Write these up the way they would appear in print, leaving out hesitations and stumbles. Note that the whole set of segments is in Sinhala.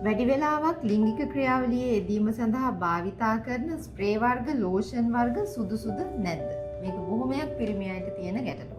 වැඩි වෙලාවක් ලිංගික ක්‍රියාවලියේ යෙදීම සඳහා භාවිතා කරන ස්ප්‍රේ වර්ග, ලෝෂන් වර්ග සුදුසුද නැද්ද? මේක බොහොමයක් පිරිමි අයට තියෙන ගැටලුවක්.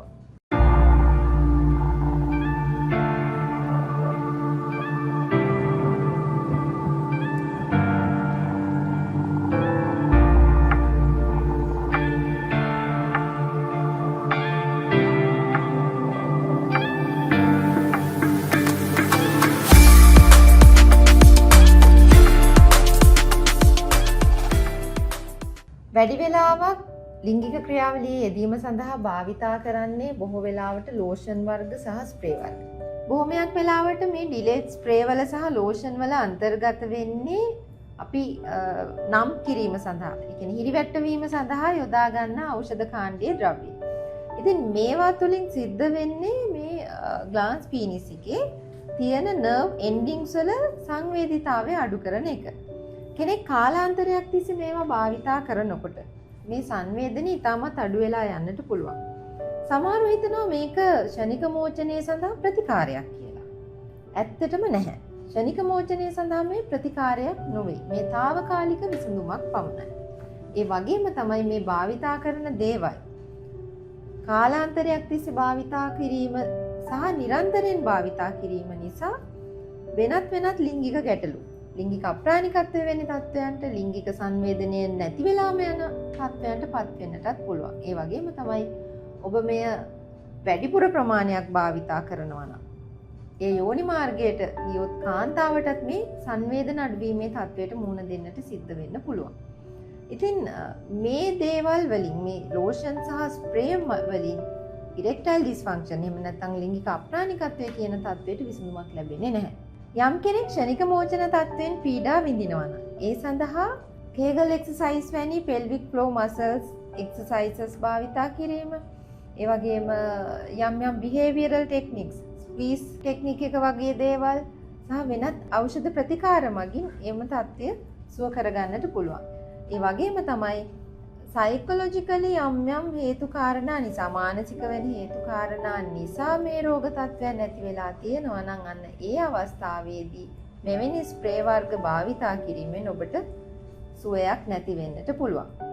වැඩි වෙලාවක් ලිංගික ක්‍රියාවලියේ යෙදීම සඳහා භාවිතා කරන්නේ බොහෝ වෙලාවට ලෝෂන් වර්ග සහ ස්ප්‍රේ වර්ග. බොහොමයක් වෙලාවට මේ ඩිලේට් ස්ප්‍රේ වල සහ ලෝෂන් වල අන්තර්ගත වෙන්නේ අපි නම් කිරීම සඳහා, ඒ කියන්නේ හිරිවැටවීම සඳහා යොදා ගන්න ඖෂධ කාණ්ඩීය ද්‍රව්‍ය. ඉතින් මේවා තුලින් සිද්ධ වෙන්නේ මේ ග්ලාන්ස් පීනිස් එකේ තියෙන නර්ව් එන්ඩින්ග්ස් වල සංවේදීතාවය අඩු කරන එක. කෙනෙක් කාලාන්තරයක් තිස්සේ මේවා භාවිතා කරනකොට මේ සංවේදනය ඉතාමත් අඩු වෙලා යන්නට පුළුවන්. සමහරව හිතනවා මේක ක්ෂණික මෝචනය සඳහා ප්‍රතිකාරයක් කියලා. ඇත්තටම නැහැ. ක්ෂණික මෝචනය සඳහා මේ ප්‍රතිකාරයක් නොවේ. මේ తాවකාලික විසඳුමක් පමණයි. ඒ වගේම තමයි මේ භාවිතා කරන දේවල් කාලාන්තරයක් තිස්සේ භාවිතා කිරීම සහ නිරන්තරයෙන් භාවිතා කිරීම නිසා වෙනත් ලිංගික ගැටලු, ලිංගික අප්‍රාණිකත්වය වෙන තත්ත්වයන්ට, ලිංගික සංවේදනය නැති වෙලාම යන තත්ත්වයන්ට පත් වෙන්නටත් පුළුවන්. ඒ වගේම තමයි ඔබ මෙය වැඩිපුර ප්‍රමාණයක් භාවිතා කරනවා නම් ඒ යෝනි මාර්ගයට ගියොත් කාන්තාවටත් මේ සංවේදන අඩුවීමේ තත්ත්වයට මුහුණ දෙන්නට සිද්ධ වෙන්න පුළුවන්. ඉතින් මේ දේවල් වලින්, මේ ලෝෂන් සහ ස්ප්‍රේ වලින් ඉරෙක්ටයිල් ඩිස්ෆන්ක්ෂන්, එහෙම නැත්නම් ලිංගික අප්‍රාණිකත්වය කියන තත්ත්වයට විසඳුමක් ලැබෙන්නේ නැහැ. යම් කෙනෙක් ක්ෂණික මෝචන තත්ත්වයෙන් පීඩා විඳිනවා නම් ඒ සඳහා කේගල් එක්සර්සයිස් වැනි pelvic floor muscles exercises භාවිතා කිරීම, ඒ වගේම යම් behavioral techniques, squeeze technique එක වගේ දේවල් සහ වෙනත් ඖෂධ ප්‍රතිකාර මගින් එම තත්ත්වය සුව කරගන්නට පුළුවන්. ඒ වගේම තමයි සයිකොලොජිකලි යම් හේතු කාරණා නිසා, මානසික වෙන හේතු කාරණා නිසා මේ රෝග තත්ත්වයන් නැති වෙලා තියෙනවා නම් අන්න ඒ අවස්ථාවේදී මෙවැනි ස්ප්‍රේ වර්ග භාවිතා කිරීමෙන් ඔබට සුවයක් නැති වෙන්නට පුළුවන්.